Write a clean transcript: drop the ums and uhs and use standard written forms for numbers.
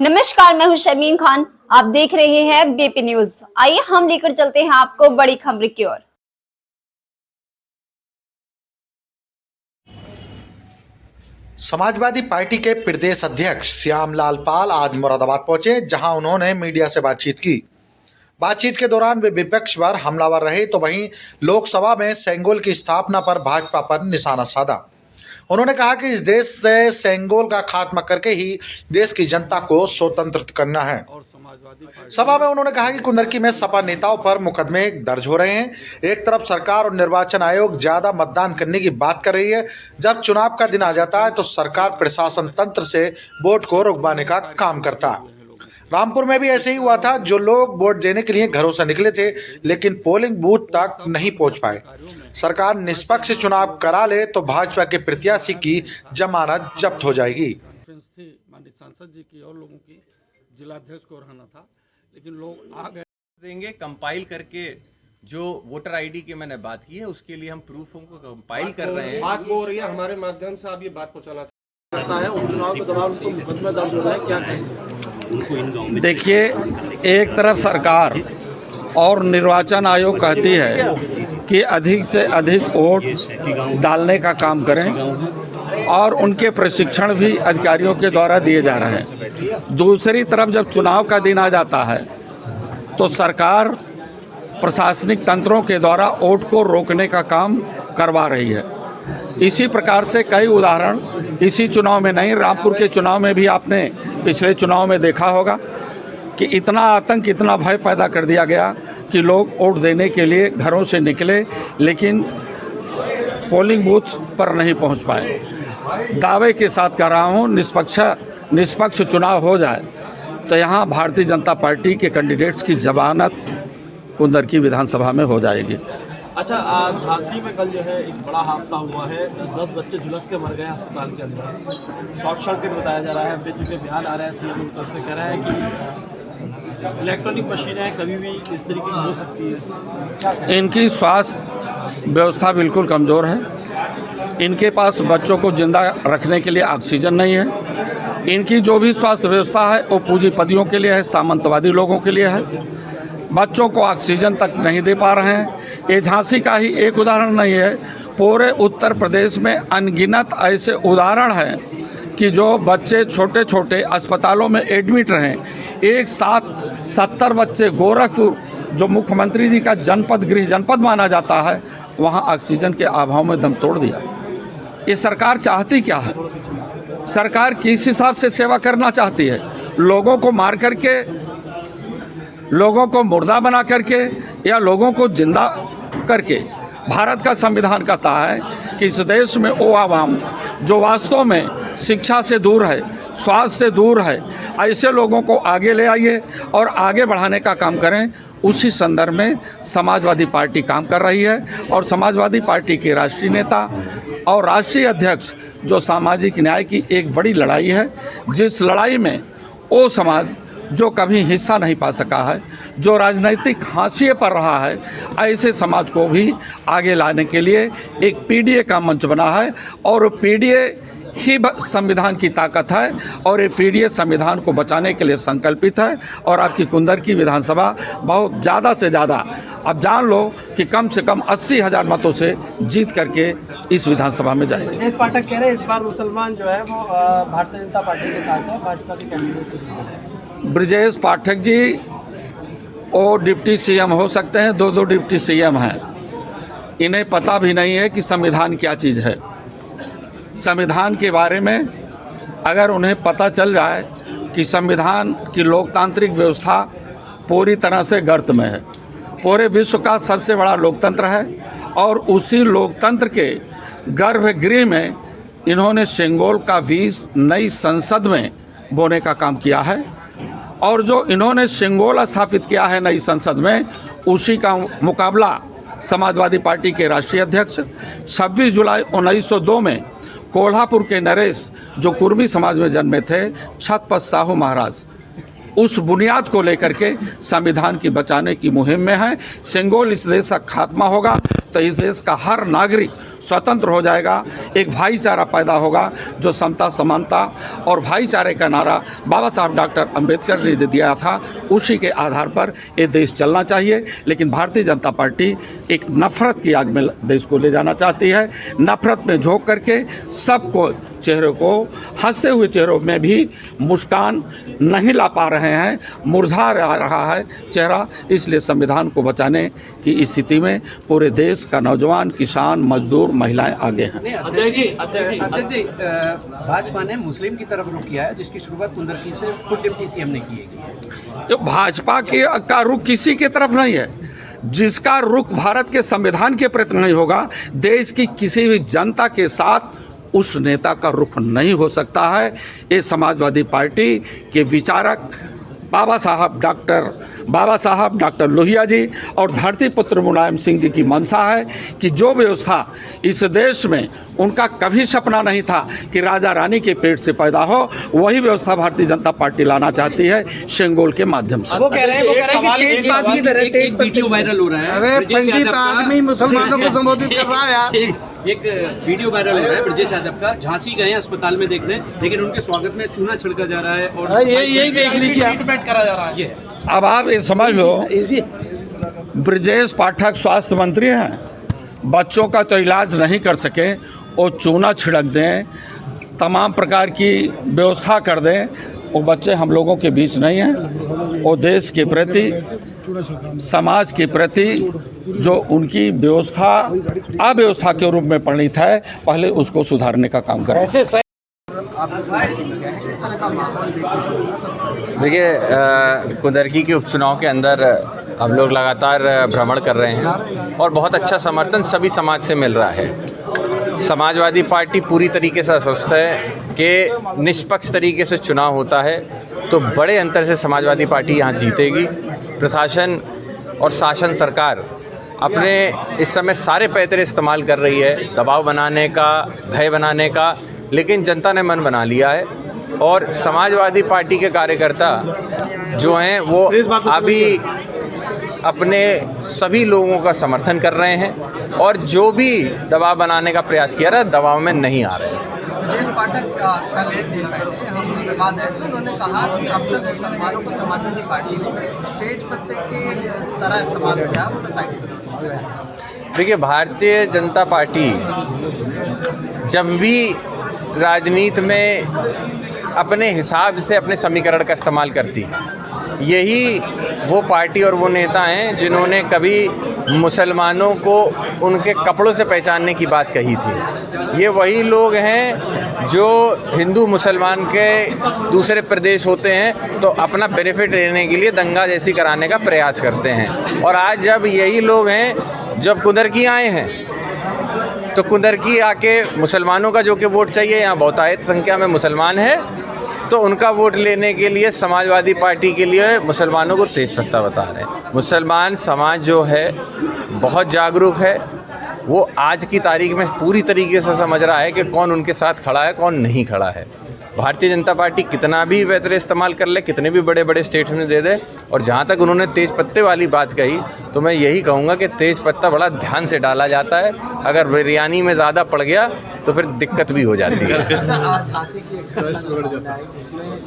नमस्कार, मैं हूं शर्मीन खान। आप देख रहे हैं बीपी न्यूज। आइए हम लेकर चलते हैं आपको बड़ी खबर की ओर। समाजवादी पार्टी के प्रदेश अध्यक्ष श्यामलाल पाल आज मुरादाबाद पहुंचे, जहां उन्होंने मीडिया से बातचीत की। बातचीत के दौरान वे विपक्ष पर हमलावर रहे, तो वहीं लोकसभा में सेंगोल की स्थापना पर भाजपा पर निशाना साधा। उन्होंने कहा कि इस देश से सेंगोल का खात्मा करके ही देश की जनता को स्वतंत्र करना है। सभा में उन्होंने कहा कि कुंदरकी में सपा नेताओं पर मुकदमे दर्ज हो रहे हैं। एक तरफ सरकार और निर्वाचन आयोग ज्यादा मतदान करने की बात कर रही है, जब चुनाव का दिन आ जाता है तो सरकार प्रशासन तंत्र से वोट को रुकवाने का काम करता है। रामपुर में भी ऐसे ही हुआ था। जो लोग वोट देने के लिए घरों से निकले थे, लेकिन पोलिंग बूथ तक नहीं पहुंच पाए। सरकार निष्पक्ष चुनाव करा ले तो भाजपा के प्रत्याशी की जमानत जब्त हो जाएगी। माननीय सांसद जी की और लोगों की जिलाध्यक्ष को रहना था, लेकिन लोग आ गए। देंगे कंपाइल करके जो वोटर आईडी की मैंने बात की है, उसके लिए हम प्रूफों को कंपाइल कर रहे हैं। बात हो रही है, हमारे माध्यम से आप ये बात को चला सकता है। उपचुनाव के दौरान उसको मुकदमा दर्ज हो जाए, क्या कहेंगे? देखिए, एक तरफ सरकार और निर्वाचन आयोग कहती है कि अधिक से अधिक वोट डालने का काम करें और उनके प्रशिक्षण भी अधिकारियों के द्वारा दिए जा रहे हैं। दूसरी तरफ जब चुनाव का दिन आ जाता है तो सरकार प्रशासनिक तंत्रों के द्वारा वोट को रोकने का काम करवा रही है। इसी प्रकार से कई उदाहरण इसी चुनाव में नहीं, रामपुर के चुनाव में भी आपने पिछले चुनाव में देखा होगा कि इतना आतंक, इतना भय पैदा कर दिया गया कि लोग वोट देने के लिए घरों से निकले, लेकिन पोलिंग बूथ पर नहीं पहुंच पाए। दावे के साथ कह रहा हूं, निष्पक्ष चुनाव हो जाए तो यहां भारतीय जनता पार्टी के कैंडिडेट्स की जमानत कुंदरकी विधानसभा में हो जाएगी। अच्छा, आज झांसी में कल जो है एक बड़ा हादसा हुआ है। 10 बच्चे झुलस के मर गए अस्पताल के अंदर। शॉर्ट सर्किट बताया जा रहा है। बेटे बयान आ रहा है, सीएम की तरफ से कह रहा है कि इलेक्ट्रॉनिक मशीनें कभी भी इस तरीके की हो सकती है। इनकी स्वास्थ्य व्यवस्था बिल्कुल कमज़ोर है। इनके पास बच्चों को जिंदा रखने के लिए ऑक्सीजन नहीं है। इनकी जो भी स्वास्थ्य व्यवस्था है वो पूंजीपतियों के लिए है, सामंतवादी लोगों के लिए है। बच्चों को ऑक्सीजन तक नहीं दे पा रहे हैं। ये झांसी का ही एक उदाहरण नहीं है, पूरे उत्तर प्रदेश में अनगिनत ऐसे उदाहरण हैं कि जो बच्चे छोटे छोटे अस्पतालों में एडमिट रहे। एक साथ 70 बच्चे गोरखपुर, जो मुख्यमंत्री जी का गृह जनपद माना जाता है, वहाँ ऑक्सीजन के अभाव में दम तोड़ दिया। ये सरकार चाहती क्या है? सरकार किस हिसाब से सेवा करना चाहती है? लोगों को मार करके, लोगों को मुर्दा बना करके, या लोगों को जिंदा करके? भारत का संविधान कहता है कि इस देश में वो आवाम जो वास्तव में शिक्षा से दूर है, स्वास्थ्य से दूर है, ऐसे लोगों को आगे ले आइए और आगे बढ़ाने का काम करें। उसी संदर्भ में समाजवादी पार्टी काम कर रही है और समाजवादी पार्टी के राष्ट्रीय नेता और राष्ट्रीय अध्यक्ष जो सामाजिक न्याय की एक बड़ी लड़ाई है, जिस लड़ाई में वो समाज जो कभी हिस्सा नहीं पा सका है, जो राजनीतिक हाशिए पर रहा है, ऐसे समाज को भी आगे लाने के लिए एक पीडीए का मंच बना है। और पीडीए ही संविधान की ताकत है और ये पीडीए संविधान को बचाने के लिए संकल्पित है। और आपकी कुंदरकी विधानसभा बहुत ज़्यादा से ज़्यादा, अब जान लो कि कम से कम 80,000 मतों से जीत करके इस विधानसभा में जाएगी। ब्रजेश पाठक कह रहे हैं इस बार मुसलमान जो है वो भारतीय जनता पार्टी के साथ है, भाजपा के कैंडिडेट। ब्रजेश पाठक जी वो डिप्टी सीएम हो सकते हैं, दो डिप्टी सीएम हैं। इन्हें पता भी नहीं है कि संविधान क्या चीज़ है। संविधान के बारे में अगर उन्हें पता चल जाए कि संविधान की लोकतांत्रिक व्यवस्था पूरी तरह से गर्त में है, पूरे विश्व का सबसे बड़ा लोकतंत्र है, और उसी लोकतंत्र के गर्भगृह में इन्होंने सेंगोल का बीज नई संसद में बोने का काम किया है। और जो इन्होंने सेंगोल स्थापित किया है नई संसद में, उसी का मुकाबला समाजवादी पार्टी के राष्ट्रीय अध्यक्ष 26 जुलाई 1902 में कोल्हापुर के नरेश, जो कुर्मी समाज में जन्मे थे, छत्रपति साहू महाराज, उस बुनियाद को लेकर के संविधान की बचाने की मुहिम में है। सेंगोल इस देश का खात्मा होगा तो इस देश का हर नागरिक स्वतंत्र हो जाएगा, एक भाईचारा पैदा होगा जो समता समानता और भाईचारे का नारा बाबा साहब डॉक्टर अंबेडकर ने दिया था, उसी के आधार पर ये देश चलना चाहिए। लेकिन भारतीय जनता पार्टी एक नफरत की आग में देश को ले जाना चाहती है। नफरत में झोंक करके सबको चेहरे को, हंसते हुए चेहरों में भी मुस्कान नहीं ला पा रहे हैं, मुरझा रहा है चेहरा। इसलिए संविधान को बचाने की स्थिति में पूरे देश का नौजवान, किसान, मजदूर, महिलाएं आगे हैं। अध्यक्ष जी, भाजपा ने मुस्लिम की तरफ रुख किया है, जिसकी शुरुआत कुंदरकी से खुद डिप्टी सीएम ने की है। जो भाजपा का रुख किसी की तरफ नहीं है, जिसका रुख भारत के संविधान के प्रति नहीं होगा, देश की किसी भी जनता के साथ उस नेता का रुख नहीं हो सकता है। ये समाजवादी पार्टी के विचारक बाबा साहब डॉक्टर लोहिया जी और धरती पुत्र मुलायम सिंह जी की मंशा है कि जो व्यवस्था इस देश में उनका कभी सपना नहीं था कि राजा रानी के पेट से पैदा हो, वही व्यवस्था भारतीय जनता पार्टी लाना चाहती है सेंगोल के माध्यम से। वो कह रहे हैं कि एक वीडियो वायरल हो रहा है। अरे पंडित आदमी मुसलमानों को संबोधित कर रहा है यार। एक वीडियो वायरल हो रहा है ब्रजेश यादव का, झांसी गए हैं अस्पताल में देखने, लेकिन उनके स्वागत में चूना छिड़का जा रहा है और यही देख लीजिए, ट्रीटमेंट करा जा रहा है। अब आप ये समझ लो, ब्रजेश पाठक स्वास्थ्य मंत्री हैं, बच्चों का तो इलाज नहीं कर सके, वो चूना छिड़क दें, तमाम प्रकार की व्यवस्था कर दें, वो बच्चे हम लोगों के बीच नहीं हैं। वो देश के प्रति, समाज के प्रति जो उनकी व्यवस्था अव्यवस्था के रूप में परिणित है, पहले उसको सुधारने का काम करें। देखिए, कुंदरकी के उपचुनाव के अंदर हम लोग लगातार भ्रमण कर रहे हैं और बहुत अच्छा समर्थन सभी समाज से मिल रहा है। समाजवादी पार्टी पूरी तरीके से आश्वस्त है कि निष्पक्ष तरीके से चुनाव होता है तो बड़े अंतर से समाजवादी पार्टी यहाँ जीतेगी। प्रशासन और शासन सरकार अपने इस समय सारे पैतरे इस्तेमाल कर रही है दबाव बनाने का, भय बनाने का, लेकिन जनता ने मन बना लिया है और समाजवादी पार्टी के कार्यकर्ता जो हैं वो अभी अपने सभी लोगों का समर्थन कर रहे हैं और जो भी दबाव बनाने का प्रयास किया रहा है, दबाव में नहीं आ रहे हैं। ब्रजेश पाठक कल एक दिन पहले हम विवाद आए थे, उन्होंने कहा कि अब तक मुसलमानों को समाजवादी पार्टी ने तेज पत्ते के तरह इस्तेमाल किया, उन्हें साइड कर। देखिए, भारतीय जनता पार्टी जब भी राजनीति में अपने हिसाब से अपने समीकरण का इस्तेमाल करती है, यही वो पार्टी और वो नेता हैं जिन्होंने कभी मुसलमानों को उनके कपड़ों से पहचानने की बात कही थी। ये वही लोग हैं जो हिंदू मुसलमान के दूसरे प्रदेश होते हैं तो अपना बेनिफिट लेने के लिए दंगा जैसी कराने का प्रयास करते हैं। और आज जब यही लोग हैं, जब कुंदरकी आए हैं तो कुंदरकी आके मुसलमानों का जो कि वोट चाहिए, यहाँ बहुतायत संख्या में मुसलमान है, तो उनका वोट लेने के लिए समाजवादी पार्टी के लिए मुसलमानों को तेज पत्ता बता रहे हैं। मुसलमान समाज जो है बहुत जागरूक है, वो आज की तारीख में पूरी तरीके से समझ रहा है कि कौन उनके साथ खड़ा है, कौन नहीं खड़ा है। भारतीय जनता पार्टी कितना भी बेहतर इस्तेमाल कर ले, कितने भी बड़े बड़े स्टेट्स में दे दे, और जहाँ तक उन्होंने तेज पत्ते वाली बात कही तो मैं यही कहूँगा कि तेज पत्ता बड़ा ध्यान से डाला जाता है, अगर बिरयानी में ज़्यादा पड़ गया तो फिर दिक्कत भी हो जाती है। झांसी की एक घटना जो सामने आई उसमें